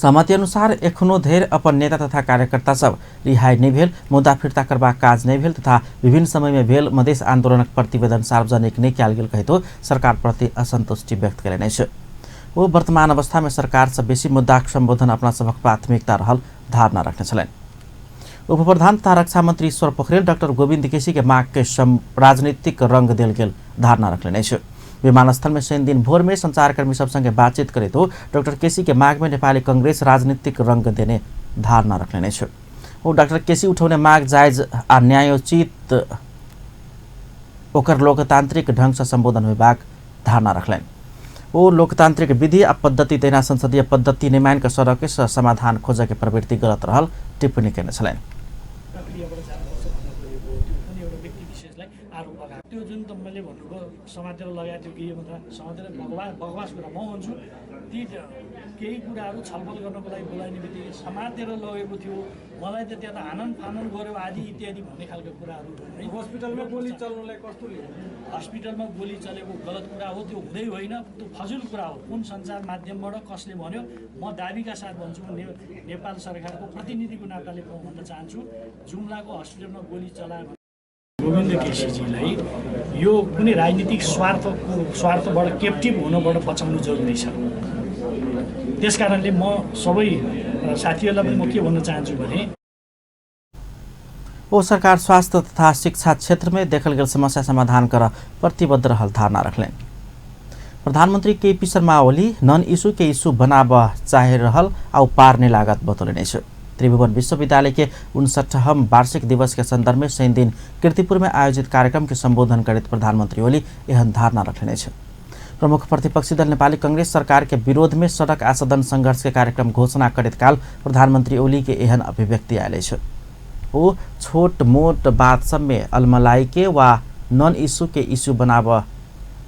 सहमति अनुसार एखनो धेर अपन नेता तथा कार्यकर्ता सब रिहाई नहीं भेल, मुद्दा फिर्ता करबाक काज नहीं भेल तथा विभिन्न समय में भेल मधेस आंदोलनक प्रतिवेदन सार्वजनिक नहीं कयल गेल कहितो सरकार प्रति असंतुष्टि व्यक्त कयलनि अछि। वो वर्तमान अवस्था में सरकार से बेसी मुद्दाक संबोधन अपना सबक प्राथमिकता रहल धारणा रखने छलैन। उप प्रधान तथा रक्षा मंत्री ईश्वर पोखरेल डाक्टर गोविंद केसी के माग के राजनीतिक रंग देल गेल धारणा रखने अछि। विमानस्थल में शनि दिन भोर में संचारकर्मी सब संगे बातचीत करे तो डॉक्टर केसी के माग में नेपाली कांग्रेस राजनीतिक रंग देने धारणा रखने छ। वो डॉक्टर केसी उठाउने माग जायज आ न्यायोचित ओकर लोकतांत्रिक ढंग से संबोधन होबाक धारणा रखलन। वो लोकतांत्रिक विधि आ पद्धति तैना संसदीय पद्धति निर्माण के सड़क से समाधान खोजे के प्रवृत्ति गलत रहल टिप्पणी करने छलन।
त्यो जुन तपाईँले भन्नुभयो समातेर लगाएको थियो कि समातेर बकवास कुरा म भन्छु ती केही कुराहरू छलफल गर्नको लागि बोलाइने बित्तिकै समातेर लगेको थियो। मलाई त त्यहाँ त हानन फानन गऱ्यो आदि इत्यादि भन्ने खालको कुराहरू। हस्पिटलमा गोली चल्नुलाई कस्तो हस्पिटलमा गोली चलेको गलत कुरा हो, त्यो हुँदै होइन, त्यो फजुल कुरा हो। कुन सञ्चार माध्यमबाट कसले भन्यो म दाबीका साथ भन्छु, नेपाल सरकारको प्रतिनिधिको नाताले भन्न चाहन्छु जुम्लाको हस्पिटलमा गोली चलायो गोविन्द केसीजीलाई यो कुनै राजनीतिक स्वार्थबाट क्याप्टिभ हुनबाट बचाउनु जरुरी छ। त्यसकारणले म सबै साथीहरूलाई पनि म के भन्न चाहन्छु भने
वो सरकार स्वास्थ्य तथा शिक्षा क्षेत्र में देखल गेल समस्या समाधान कर प्रतिबद्ध रहल धारणा रखलें। प्रधानमंत्री KP Sharma Oli none issue के इशू बनाब चाहे रहल आ पार नहीं लागत बतौलने छ। त्रिभुवन विश्वविद्यालय के 59वां वार्षिक दिवस के संदर्भ में शनि दिन कीर्तिपुर में आयोजित कार्यक्रम के संबोधन करते प्रधानमंत्री ओली एहन धारणा रखने छ। प्रमुख प्रतिपक्षी दल नेपाली कांग्रेस सरकार के विरोध में सड़क आ सदन संघर्ष के कार्यक्रम घोषणा करते काल प्रधानमंत्री ओली के एहन अभिव्यक्ति आयल छ। वो छोट मोट बात सब में अलमलाई के वा नॉन इशू के इशू बनाब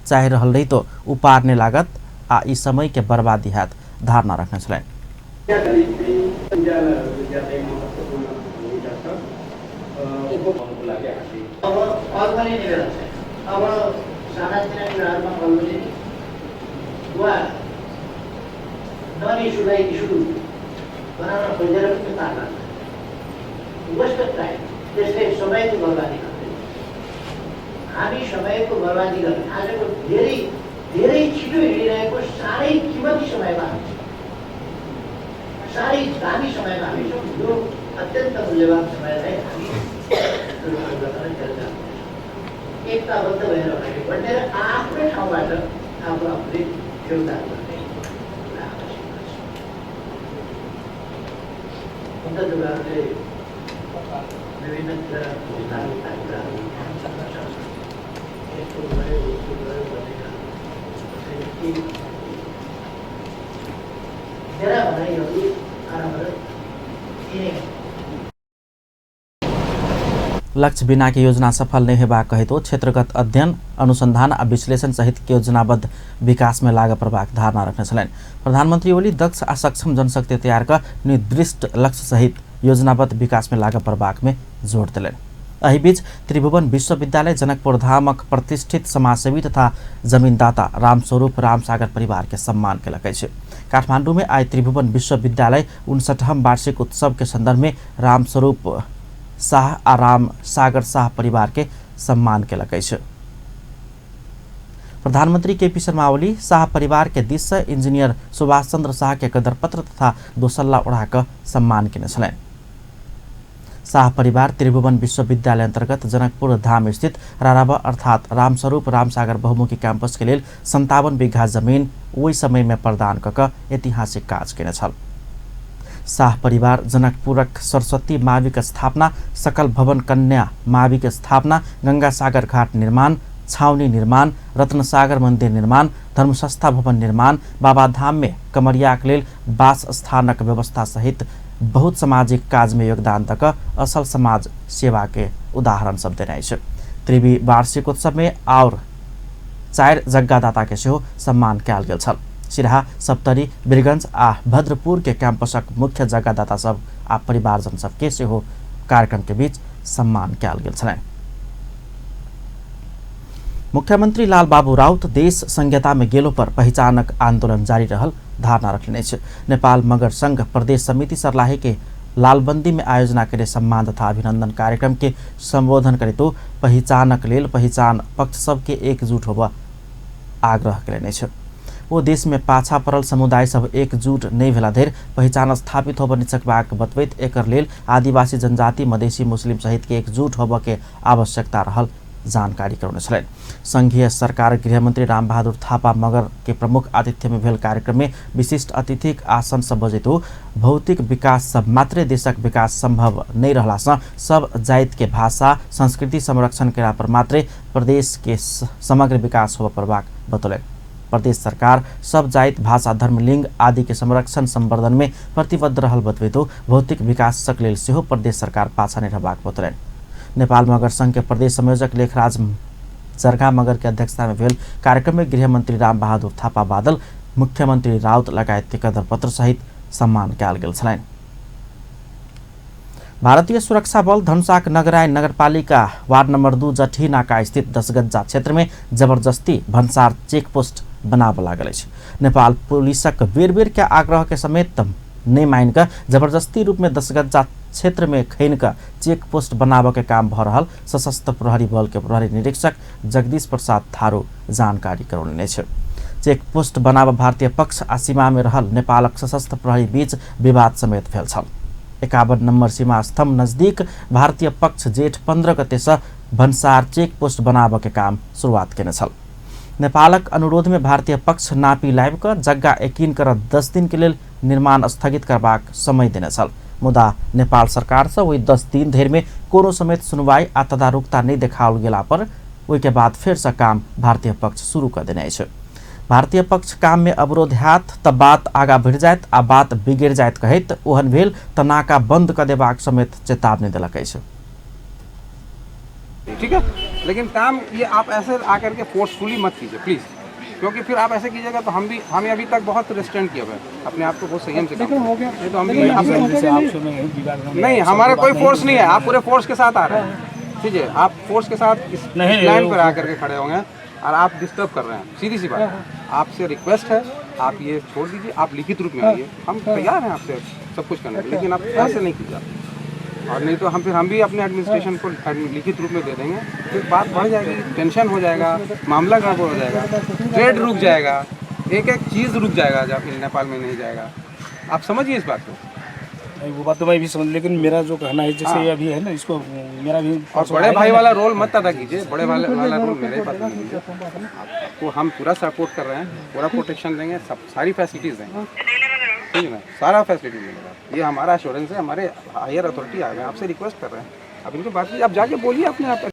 चाहे रहल रही तो उपारने लागत आ इस समय के बर्बादी हाथ धारणा रखने छलैन।
समयको बर्बादी गर्दै हामी समयको बर्बादी गर्ने आजको धेरै छिटो हिँडिरहेको साह्रै कीमती समयमा साह्रै दामी समयमा हामी छौँ। यो अत्यन्त मूल्यवान समयलाई हामी एकताबद्ध भएर अगाडि बढेर आफ्नै ठाउँबाट आफ्नो आफूले योगदान गर्ने आवश्यकता छ। संयन्त्र भूमिका कुराहरू सक्न सक्छ यस्तो भयो उस्तो भयो भनेर मेरा भनाइहरू आरामले यिनै
लक्ष्य बिना की योजना सफल नहीं हेबा कहितो क्षेत्रगत अध्ययन अनुसंधान आ विश्लेषण सहित के योजनाबद्ध विकास में लाग प्रभाव धारणा रखने छलैन। प्रधानमंत्री ओली दक्ष आ सक्षम जनशक्ति तैयार कर निर्दिष्ट लक्ष्य सहित योजनाबद्ध विकास में लाग प्रभाव में जोड़ दिलेन। एही बीच त्रिभुवन विश्वविद्यालय जनकपुर धामक प्रतिष्ठित समाजसेवी तथा जमीनदाता रामस्वरूप रामसागर परिवार के सम्मान केलकै छै। काठमाडौँ में आई त्रिभुवन विश्वविद्यालय 59वां वार्षिक उत्सव के संदर्भ में रामस्वरूप शाह आ राम सागर शाह परिवार के सम्मान केलकै छै। प्रधानमंत्री केपी शर्मा ओली शाह परिवार के दिश से इंजीनियर सुभाष चंद्र शाह के कदर पत्र तथा दोसल्ला ओढ़ाक सम्मान केने छलैन। शाह परिवार त्रिभुवन विश्वविद्यालय अंतर्गत जनकपुर धाम स्थित रारावा अर्थात रामस्वरूप रामसागर बहुमुखी कैंपस के लिए 57 बीघा जमीन वही समय में प्रदान कक ऐतिहासिक काज केने छल। शाह परिवार जनकपुरक सरस्वती माविक स्थापना, सकल भवन कन्या माविक स्थापना, गंगा सागर घाट निर्माण, छावनी निर्माण, रत्नसागर मंदिर निर्माण, धर्मसंस्था भवन निर्माण, बाबाधाम में कमरियाक लेल वास स्थानक व्यवस्था सहित बहुत सामाजिक काज में योगदान तक असल समाज सेवा के उदाहरण सब देने छै। त्रिवी वार्षिक उत्सव में और 4 जग्गादाता के सेहो सम्मान कयल गेल छल। सिराहा, सप्तरी, वीरगंज आ भद्रपुर के कैंपसक मुख्य जग्गादाता सब आ परिवारजन सबके सेहो कार्यक्रम के बीच सम्मान कयल गेल छलैन। मुख्यमंत्री लालबाबू राउत देश संहिता में गेलो पर पहिचानक आंदोलन जारी रहल धारणा रखने छै। नेपाल मगर संघ प्रदेश समिति सर्लाही के लालबंदी में आयोजना करे सम्मान तथा अभिनंदन कार्यक्रम के संबोधन करे तो पहिचानक लेल पहिचान पक्ष सबके एकजुट होबा आग्रह केने छै। वो देश में पाछा पड़ल समुदाय सब एकजुट नहीं भेला धरि पहिचान स्थापित होब निचकबाक बतबैत एकर लेल आदिवासी जनजाति मधेसी मुस्लिम सहित के एकजुट होब के आवश्यकता रहल जानकारी करौने छलैन। संघीय सरकार गृहमंत्री रामबहादुर थापा मगर के प्रमुख आतिथ्य में भेल कार्यक्रम में विशिष्ट अतिथिक आसन सब बजैतो भौतिक विकास सब मात्रै देशक विकास संभव नहीं रहला सँ सब जाइत के भाषा संस्कृति संरक्षण केला पर मात्रै प्रदेश के समग्र विकास होब प्रभाव बतौलैन। प्रदेश सरकार सब जाइत भाषा धर्म लिंग आदि के संरक्षण संवर्धन में प्रतिबद्ध रहल बतबैतो भौतिक विकासक लेल सेहो प्रदेश सरकार पाछा नहीं रहबाक बतौलैन। नेपाल मगर संघ के प्रदेश संयोजक लेखराज जरगा मगर के अध्यक्षता में भेल कार्यक्रम में गृहमंत्री रामबहादुर थापा बादल, मुख्यमंत्री राउत लगायत के कदर पत्र सहित सम्मान कयल गेल छलैन। भारतीय सुरक्षा बल धनुषाक नगराय नगरपालिका वार्ड नंबर 2 जठी नाका स्थित 10 गज्जा क्षेत्र में जबरदस्ती भन्सार चेक पोस्ट बनाब लागल अछि। नेपाल पुलिसक बेर बेर के आग्रह के समेत नहीं मान कर जबरदस्ती रूप में 10 गज्जा क्षेत्र में खैन का चेक पोस्ट बनाब के काम भ रहल सशस्त्र प्रहरी बल के प्रहरी निरीक्षक जगदीश प्रसाद थारू जानकारी करौने छै। चेक पोस्ट बनाब भारतीय पक्ष आ सीमा में रहल नेपालक सशस्त्र प्रहरी बीच विवाद समेत भेल छल। 51 नंबर सीमा स्तंभ नजदीक भारतीय पक्ष जेठ 15 गते से भन्सार चेक पोस्ट बनाब के काम शुरुआत केने छल। नेपालक अनुरोध में भारतीय पक्ष नापी लाइब का जग्गा यकीन कर 10 दिन के लिए निर्माण स्थगित करबाक समय देने छल। मुदा नेपाल सरकार से वही 10 दिन धरि में कोनो समेत सुनवाई आ तदारुकता नहीं देखाओल गेला पर वही के बाद फिर से काम भारतीय पक्ष शुरू कर देने छै। भारतीय पक्ष काम में अवरोध हैत त बात आगा बढ़ जायत आ बात बिगड़ जायत कहैत ओहन भेल त नाका बंद कर देबाक समेत चेतावनी देलकै छै।
ठीक है, लेकिन काम ये आप ऐसे आकर के फोर्सफुली मत कीजिए प्लीज़, क्योंकि फिर आप ऐसे कीजिएगा तो हमें अभी तक बहुत रेस्ट्रेंट किया हुआ है अपने आप को बहुत संयम से काम। नहीं तो हम भी नहीं, हमारा कोई फोर्स नहीं है, आप पूरे फोर्स के साथ आ रहे हैं। ठीक है, आप फोर्स के साथ इस प्लान पर आकर के खड़े होंगे और आप डिस्टर्ब कर रहे हैं। सीधी सी बात, आपसे रिक्वेस्ट है आप ये छोड़ दीजिए, आप लिखित रूप में आइए, हम तैयार हैं आपसे सब कुछ करने के, लेकिन आप ऐसे नहीं कीजिए। और नहीं तो हम भी अपने एडमिनिस्ट्रेशन को लिखित रूप में दे देंगे, फिर बात बढ़ जाएगी, टेंशन हो जाएगा, मामला गड़बड़ हो जाएगा, ट्रेड रुक जाएगा, एक एक चीज़ रुक जाएगा जब नेपाल में नहीं जाएगा। आप समझिए इस बात को।
नहीं, वो बात तो मैं भी समझ, लेकिन मेरा जो कहना है जैसे ये अभी है ना, इसको मेरा भी
और बड़े भाई वाला रोल मत अदा कीजिए, बड़े भाई वाला रोल मेरे पास नहीं कीजिए। आपको हम पूरा सपोर्ट कर रहे हैं, पूरा प्रोटेक्शन देंगे, सब सारी फैसिलिटीज़ देंगे, ठीक है ना, सारा फैसिलिटी देंगे। ये हमारा एश्योरेंस है, हमारे हायर अथॉरिटी आ गए, आपसे रिक्वेस्ट कर रहे हैं अब इनको बात आप जाके बोलिए अपने आप।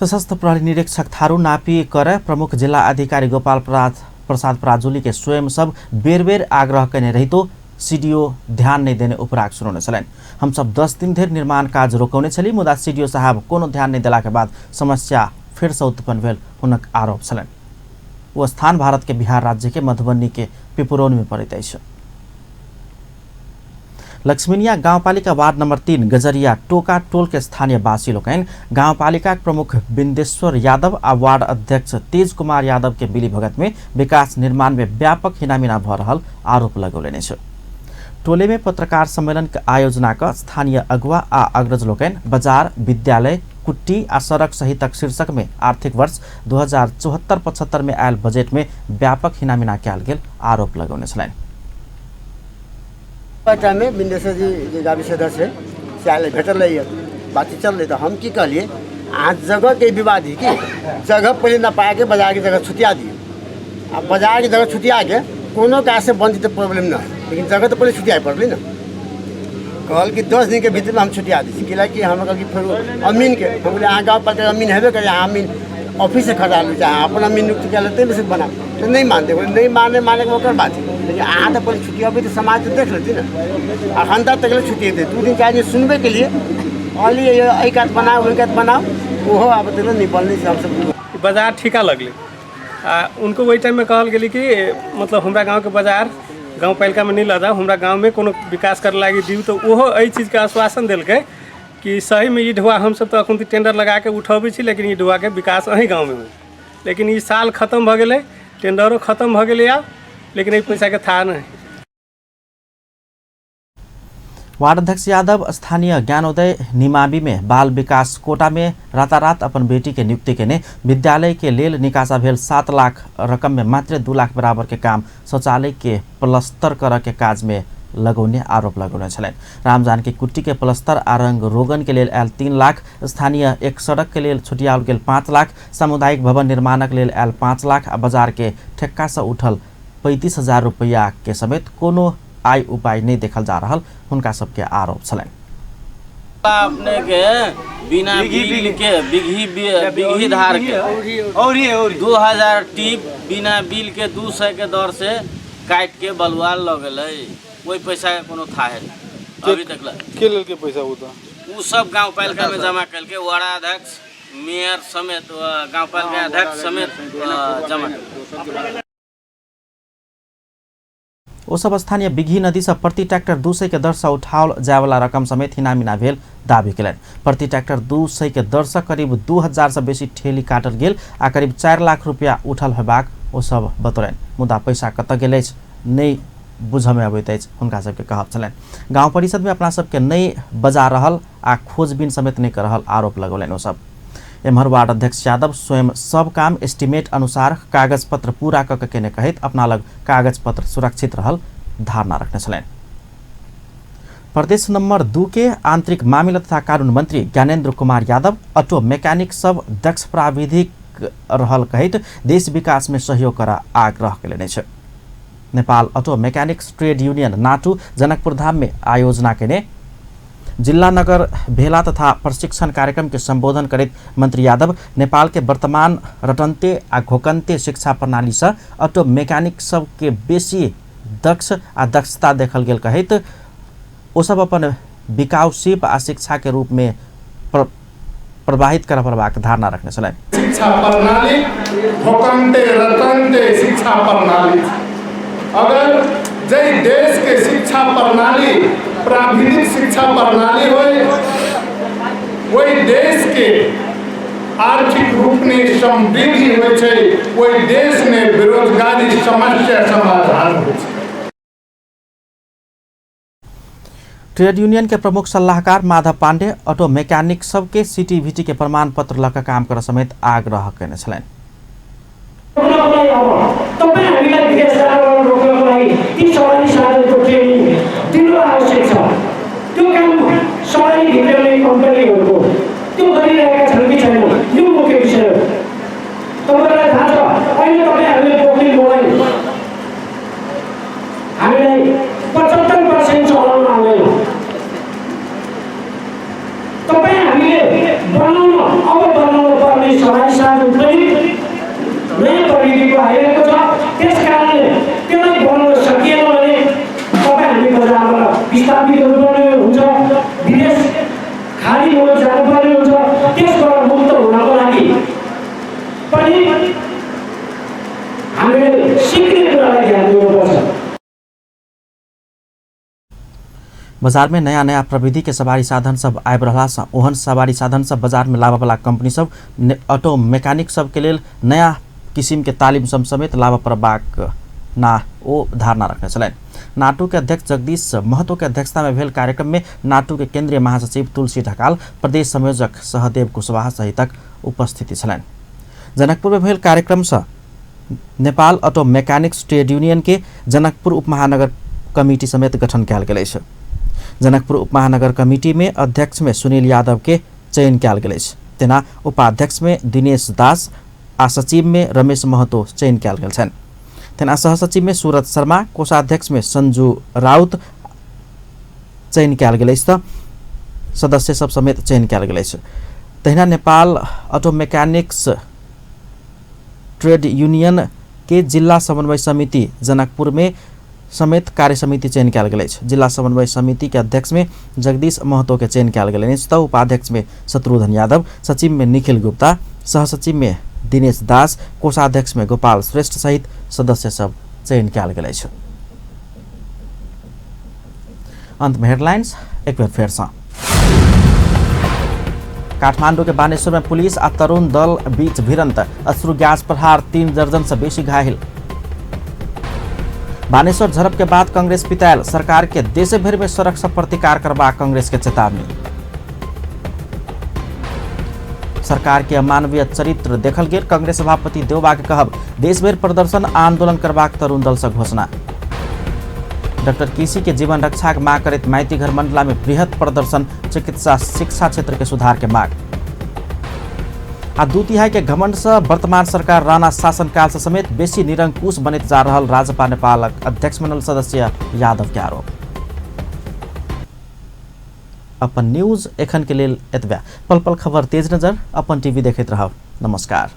सशस्त्र प्रहरी निरीक्षक थारू नापी कर प्रमुख जिला अधिकारी गोपाल प्रसाद पराजुली के स्वयं सब बेर बेर आग्रह करने रही तो सीडीओ ध्यान नहीं देने उपराग सुनाउने छलेन। हम सब 10 दिन धरि निर्माण कार्य रोकाउने छली, मुदा सीडीओ साहब कोनो ध्यान नहीं देला के बाद समस्या फिर से उत्पन्न भेल हुनक आरोप छलेन। वो स्थान भारत के बिहार राज्य के मधुबनी के पिपरौनी में पड़ैत अछि। लक्ष्मीनिया गाउँपालिका वार्ड नंबर 3 गजरिया टोका टोल के स्थानीय वासी लोकैन गाउँपालिका प्रमुख बिन्देश्वर यादव आ वार्ड अध्यक्ष तेज कुमार यादव के बिली भगत में विकास निर्माण में व्यापक हिनामिना भ रहल आरोप लगौलेने छ। टोले में पत्रकार सम्मेलन के आयोजना का स्थानीय अगुवा आ अग्रज लोकैन बाजार, विद्यालय, कुट्टी आ सड़क सहितक शीर्षक में आर्थिक वर्ष 2074-75 में आयल बजेट में व्यापक हिनामिना कयल गेल आरोप लगौने छलैन।
में बिंदेश्वर जी गावी सदस्य से आए भेटल बातचीत चल रही तो हम की कहलिए आज जगह के विवाद ही कि जगह पहले न पाए के बाजार की जगह छुटिया दिए। अब बाजार की जगह छुटिया के कोनो का से बंद तो प्रॉब्लम ना है, लेकिन जगह तो पहले छुटिया पड़ली ना। कहल कि 10 दिन के भीतर में हम छुटिया दी कि हम कहल कि फिर अमीन के हम बोले अहाँ गाँव पालिका अमीन हेबे करे, अमीन ऑफिस से खड़ा लो चाहे अपन अमीन नियुक्त कर लेते हैं बना तो नहीं मानते, बोले नहीं माने के वो बात है। लेकिन अहाँ तो पहले छुट्टी अभी तो समाज तो देख लेती ना। अखंडा तक छुट्टी थे 2 दिन 4 दिन सुनबे के लिए अली एक हाथ बनाओ एक हाथ बनाओ वो अब तो निपलने से हम सब
बाजार ठिका लगले। उनको वही टाइम में कहल गेली कि मतलब हमरा गाँव के बाजार गाँव पालिका में नहीं लदा, हमरा गाँव में कोनो विकास करे लागी दी तो वो यही चीज़ के आश्वासन दिलकै कि सही में ये ढुआ हम सब तो अखन टेंडर लगा के उठबे छी, लेकिन ये ढुआ के विकास अहीं गाँव में हुई। लेकिन ये साल खत्म भ गेलै, टेंडरो खत्म भ गेलै आब, लेकिन ये पैसा के था नहीं।
वार्ड अध्यक्ष यादव स्थानीय ज्ञानोदय निमावी में बाल विकास कोटा में रातारात अपन बेटी के नियुक्ति केने विद्यालय के लेल निकासा भेल 7 लाख रकम में मात्र 2 लाख बराबर के काम शौचालय के प्लस्तर कर के काज में लगौने आरोप लगौने छलैन। रामजानकी कुट्टी के प्लस्तर आ रंग रोगन के लेल आयल 3 लाख, स्थानीय एक सड़क के लेल छुटियाओल गेल 5 लाख, सामुदायिक भवन निर्माणक लेल आयल 5 लाख आ बाजार के ठेक्का से उठल 35,000 रुपया के समेत कोनो आय उपाय नहीं देखल जा रहल हुनका सबके आरोप छलैन।
अपने के बिना बिल के बिघी धार के और 2000 टीप बिना बिल के 200 के दर से काट के बलुआ लगल, कोई पैसा के कोनो था है अभी तक
के लेल के पैसा होता
वो सब गांव पालिका में जमा करके वार्ड अध्यक्ष मेयर समेत गांव पालिका अध्यक्ष समेत जमा।
वो सब स्थानीय बिघी नदी से प्रति ट्रैक्टर 200 के दर से उठाओल जाए वाला रकम समेत हिनामिना भेल दावी केलन। प्रति ट्रैक्टर 200 के दर से करीब 2000 से बेसी ठेली काटल गेल आ करीब 4 लाख रुपया उठल हेबाक ओ सब बतौलन। मुदा पैसा कत गेल नहीं बुझमे अबैत अछि हुनका सबके कहब छलैन। गाँव परिषद में अपना सबके नहीं बजा रहल आ खोजबीन समेत नहीं कर रहल आरोप लगौलन। ओ सब एम्हर वार्ड अध्यक्ष यादव स्वयं सब काम एस्टिमेट अनुसार कागज पत्र पूरा क के ने कहत अपना लग कागज पत्र सुरक्षित रहल धारणा रखने छलैन। प्रदेश नंबर 2 के आंतरिक मामिला तथा कानून मंत्री ज्ञानेन्द्र कुमार यादव ऑटो मैकेनिक सब दक्ष प्राविधिक रहल कहत देश विकास में सहयोग करा आग्रह केलने छ। Nepal auto mechanics trade union नाटू जनकपुर धाम में आयोजना केने जिला नगर भेला तथा प्रशिक्षण कार्यक्रम के संबोधन करित मंत्री यादव नेपाल के वर्तमान रटन्ते आ घोकन्ते शिक्षा प्रणाली से ऑटो मैकेनिक सब के बेसी दक्ष आ दक्षता देखल गेल कहत ओ सब अपन बिकाऊ सिप आ शिक्षा के रूप में प्रवाहित कर प्रभाक धारणा रखने छलैन।
शिक्षा प्रणाली घोकन्ते रटन्ते शिक्षा प्रणाली, अगर जय देश के शिक्षा प्रणाली प्राविधिक शिक्षा प्रणाली हो वही देश के आर्थिक रूप में समृद्धि हो वही देश में बेरोजगारी समस्या समाधान हो।
ट्रेड यूनियन के प्रमुख सलाहकार माधव पांडे ऑटो मैकेनिक सब के सीटीभीटी के प्रमाण पत्र लगा काम कर समेत आग्रह करने छलैन।
बनाउनु पर्ने समय साधन पनि नयाँ प्रविधिको आइरहेको छ। त्यस कारणले त्यसलाई बनाउन सकिएन भने तपाईँ हामी बजारमा विस्थापित हुनुपर्ने हुन्छ, विदेश खाली हुन जानुपर्ने हुन्छ। त्यसबाट मुक्त हुनको लागि पनि हामीले सिक्ने कुरालाई ध्यान दिनुपर्छ।
बाजार में नया नया प्रविधि के सवारी साधन सब आबि रहला सँ ओहन सवारी साधन सब बाजार में लाबऽ वाला कंपनी सब ऑटो मैकेनिक सब के लेल नया किसिम के तालीम सब समेत लाबऽ पड़बाक ना ओ धारणा रखने छलनि। नाटू के अध्यक्ष जगदीश महतो के अध्यक्षता में भेल कार्यक्रम में नाटू के केंद्रीय महासचिव तुलसी ढकाल, प्रदेश संयोजक सहदेव कुशवाहा सहितक उपस्थिति छलनि। जनकपुर में भेल कार्यक्रम से Nepal auto mechanics trade union के जनकपुर उपमहानगर कमिटी समेत गठन कयल गेल अछि। जनकपुर उपमहानगर कमिटी में अध्यक्ष में सुनील यादव के चयन कयल गेल अछि। तेना उपाध्यक्ष में दिनेश दास आ सचिव में रमेश महतो चयन कयल गेल छन्। तेना सहसचिव में सूरत शर्मा, कोषाध्यक्ष में संजू राउत चयन कयल गेल अछि त सदस्य सब समेत चयन कयल गेल अछि। तहिना Nepal auto mechanics trade union के जिला समन्वय समिति जनकपुर में समेत कार्य समिति चयन कयल गेल अछि। जिला समन्वय समिति के अध्यक्ष में जगदीश महतो के चयन कयल गेल अछि त उपाध्यक्ष में शत्रुघ्न यादव, सचिव में निखिल गुप्ता, सहसचिव में दिनेश दास, कोषाध्यक्ष में गोपाल श्रेष्ठ सहित सदस्य सब चयन कयल गेल अछि। अंत में हेडलाइंस एक बार फिर से। काठमांडू के बानेश्वर में पुलिस आ तरुण दल बीच भिड़ंत, अश्रु गैस प्रहार, 3 दर्जन से बेसी घायल। बानेश्वर झड़प के बाद कांग्रेस पिटायल, सरकार के देश भर में सड़क से प्रतिकार करबा कांग्रेस के चेतावनी। सरकार के अमानवीय चरित्र देखल गेल, कांग्रेस सभापति देवबा के कहब, देश भर प्रदर्शन आंदोलन करबाक तरुण दल से घोषणा। डॉक्टर केसी के जीवन रक्षा के मांग करैत माइतीघर मंडला में बृहत प्रदर्शन, चिकित्सा शिक्षा क्षेत्र के सुधार के मांग। आ 2/3 के घमंड से वर्तमान सरकार राणा शासनकाल से समेत बेसी निरंकुश बनैत जा रहल राजपा नेपालक अध्यक्ष मंडल सदस्य यादव के आरोप। अपन न्यूज एखन के लेल एतबे। पल पल खबर तेज नजर अपन टीवी देखैत रहब। नमस्कार।